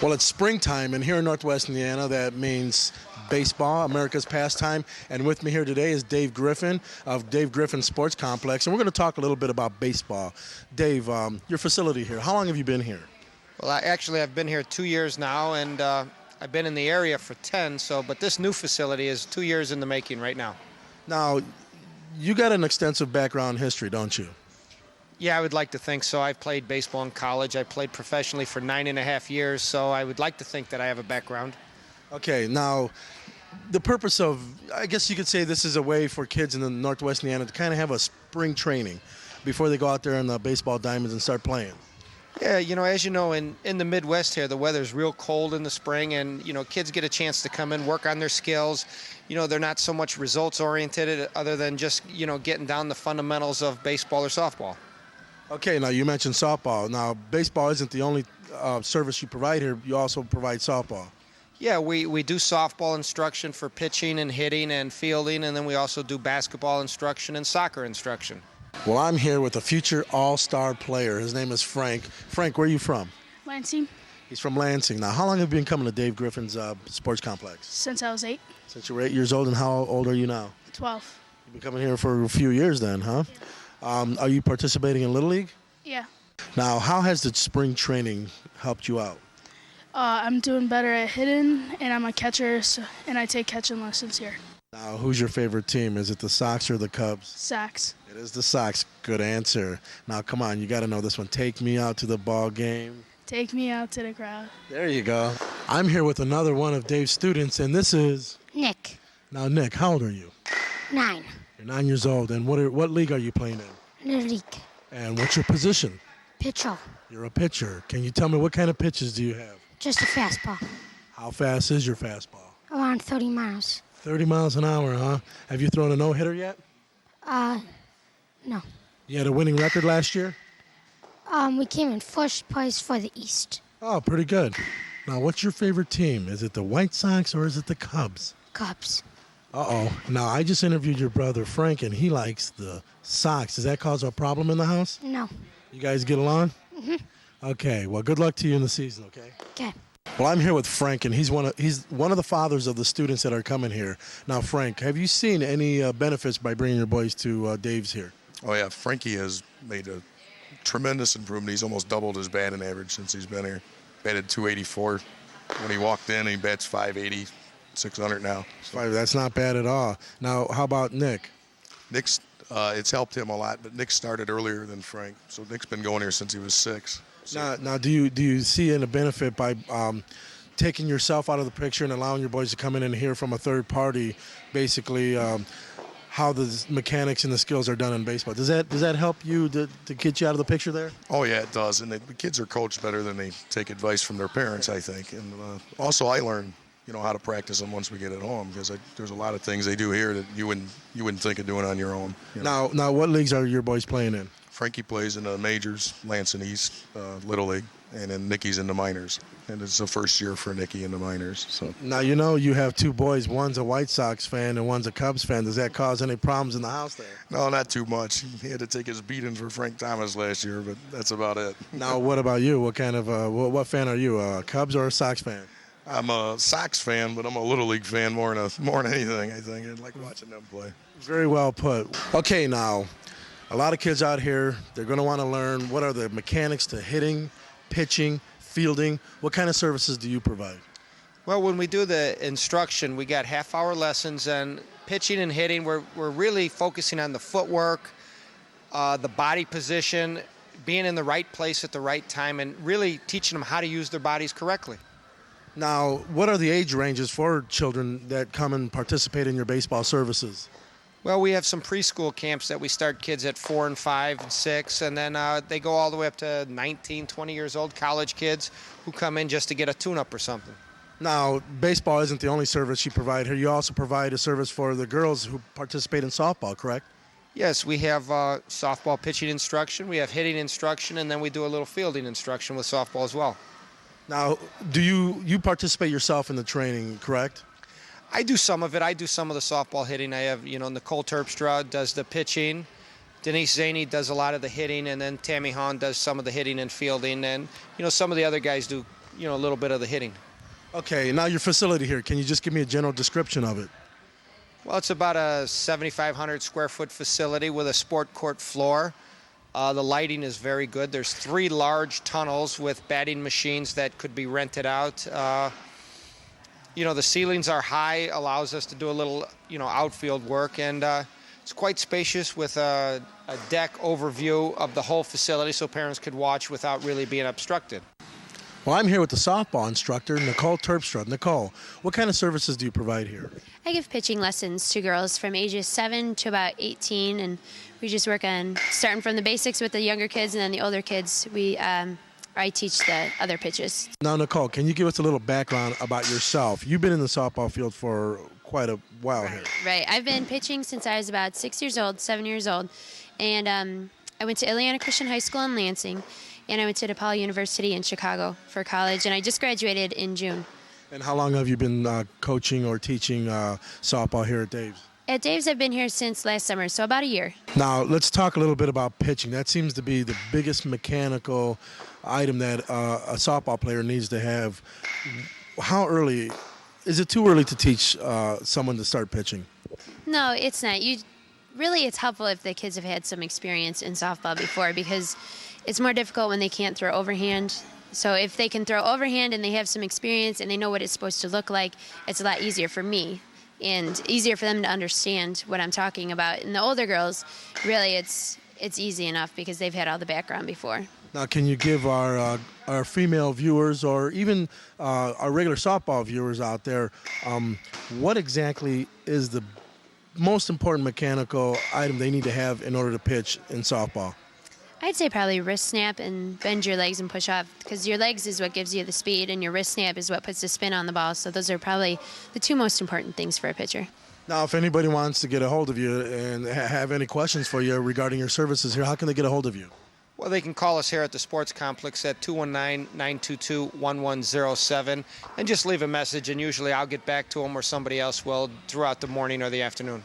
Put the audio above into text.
Well, it's springtime, and here in Northwest Indiana, that means baseball, America's pastime. And with me here today is Dave Griffin of Dave Griffin Sports Complex, and we're going to talk a little bit about baseball. Dave, your facility here, how long have you been here? Well, I've been here 2 years now, and I've been in the area for 10. But this new facility is 2 years in the making right now. Now, you got an extensive background history, don't you? Yeah, I would like to think so. I've played baseball in college. I played professionally for 9.5 years, so I would like to think that I have a background. Okay, now, the purpose of, I guess you could say this is a way for kids in the Northwest Indiana to kind of have a spring training before they go out there in the baseball diamonds and start playing. Yeah, as you know, in the Midwest here, the weather's real cold in the spring, and, kids get a chance to come in, work on their skills. They're not so much results-oriented other than just, getting down the fundamentals of baseball or softball. Okay, now you mentioned softball. Now, baseball isn't the only service you provide here. You also provide softball. Yeah, we do softball instruction for pitching and hitting and fielding, and then we also do basketball instruction and soccer instruction. Well, I'm here with a future all-star player. His name is Frank. Frank, where are you from? Lansing. He's from Lansing. Now, how long have you been coming to Dave Griffin's sports complex? Since I was 8. Since you were 8 years old, and how old are you now? 12. You've been coming here for a few years then, huh? Yeah. Are you participating in Little League? Yeah. Now, how has the spring training helped you out? I'm doing better at hitting, and I'm a catcher, and I take catching lessons here. Now, who's your favorite team? Is it the Sox or the Cubs? Sox. It is the Sox. Good answer. Now, come on, you got to know this one. Take me out to the ball game. Take me out to the crowd. There you go. I'm here with another one of Dave's students, and this is... Nick. Now, Nick, how old are you? 9. You're 9 years old, and what league are you playing in? Little League. And what's your position? Pitcher. You're a pitcher. Can you tell me what kind of pitches do you have? Just a fastball. How fast is your fastball? Around 30 miles. 30 miles an hour, huh? Have you thrown a no-hitter yet? No. You had a winning record last year? We came in first place for the East. Oh, pretty good. Now, what's your favorite team? Is it the White Sox or is it the Cubs? Cubs. Uh-oh. Now, I just interviewed your brother, Frank, and he likes the Sox. Does that cause a problem in the house? No. You guys get along? Mm-hmm. Okay. Well, good luck to you in the season, okay? Okay. Well, I'm here with Frank, and he's one of the fathers of the students that are coming here. Now, Frank, have you seen any benefits by bringing your boys to Dave's here? Oh, yeah. Frankie has made a tremendous improvement. He's almost doubled his batting average since he's been here. Batted .284 when he walked in. He bats .580, .600 now. So. That's not bad at all. Now, how about Nick? Nick's, it's helped him a lot, but Nick started earlier than Frank. So Nick's been going here since he was 6. So. Now, do you see any benefit by taking yourself out of the picture and allowing your boys to come in and hear from a third party, basically how the mechanics and the skills are done in baseball? Does that help you to get you out of the picture there? Oh yeah, it does. And the kids are coached better than they take advice from their parents, I think. And also, I learned how to practice them once we get at home, because there's a lot of things they do here that you wouldn't think of doing on your own. Now, what leagues are your boys playing in? Frankie plays in the majors, Lansing East, Little League, and then Nicky's in the minors. And it's the first year for Nicky in the minors. So now you have 2 boys. One's a White Sox fan and one's a Cubs fan. Does that cause any problems in the house there? No, not too much. He had to take his beating for Frank Thomas last year, but that's about it. Now, what about you? What kind of what fan are you? A Cubs or a Sox fan? I'm a Sox fan, but I'm a Little League fan more than anything, I think. I like watching them play. Very well put. Okay, now, a lot of kids out here, they're going to want to learn what are the mechanics to hitting, pitching, fielding. What kind of services do you provide? Well, when we do the instruction, we got half-hour lessons, and pitching and hitting, we're really focusing on the footwork, the body position, being in the right place at the right time, and really teaching them how to use their bodies correctly. Now, what are the age ranges for children that come and participate in your baseball services? Well, we have some preschool camps that we start kids at 4 and 5 and 6, and then they go all the way up to 19, 20 years old, college kids who come in just to get a tune-up or something. Now, baseball isn't the only service you provide here. You also provide a service for the girls who participate in softball, correct? Yes, we have softball pitching instruction, we have hitting instruction, and then we do a little fielding instruction with softball as well. Now, do you participate yourself in the training, correct? I do some of it. I do some of the softball hitting. I have, Nicole Terpstra does the pitching. Denise Zaney does a lot of the hitting, and then Tammy Hahn does some of the hitting and fielding. And, some of the other guys do a little bit of the hitting. Okay, now your facility here. Can you just give me a general description of it? Well, it's about a 7,500 square foot facility with a sport court floor. The lighting is very good. There's 3 large tunnels with batting machines that could be rented out. The ceilings are high, allows us to do a little, outfield work, and it's quite spacious with a deck overview of the whole facility so parents could watch without really being obstructed. Well, I'm here with the softball instructor, Nicole Terpstra. Nicole, what kind of services do you provide here? I give pitching lessons to girls from ages 7 to about 18, and we just work on starting from the basics with the younger kids, and then the older kids, I teach the other pitches. Now, Nicole, can you give us a little background about yourself? You've been in the softball field for quite a while here. Right. I've been pitching since I was about 7 years old, and I went to Ileana Christian High School in Lansing, and I went to DePaul University in Chicago for college, and I just graduated in June. And how long have you been coaching or teaching softball here at Dave's? At Dave's, I've been here since last summer, so about a year. Now, let's talk a little bit about pitching. That seems to be the biggest mechanical item that a softball player needs to have. How early? Is it too early to teach someone to start pitching? No, it's not. It's helpful if the kids have had some experience in softball before, because it's more difficult when they can't throw overhand. So if they can throw overhand and they have some experience and they know what it's supposed to look like, it's a lot easier for me and easier for them to understand what I'm talking about. And the older girls, really, it's easy enough because they've had all the background before. Now, can you give our female viewers or even our regular softball viewers out there, what exactly is the most important mechanical item they need to have in order to pitch in softball? I'd say probably wrist snap and bend your legs and push off, because your legs is what gives you the speed and your wrist snap is what puts the spin on the ball. So those are probably the 2 most important things for a pitcher. Now, if anybody wants to get a hold of you and have any questions for you regarding your services here, how can they get a hold of you? Well, they can call us here at the sports complex at 219-922-1107 and just leave a message, and usually I'll get back to them or somebody else will throughout the morning or the afternoon.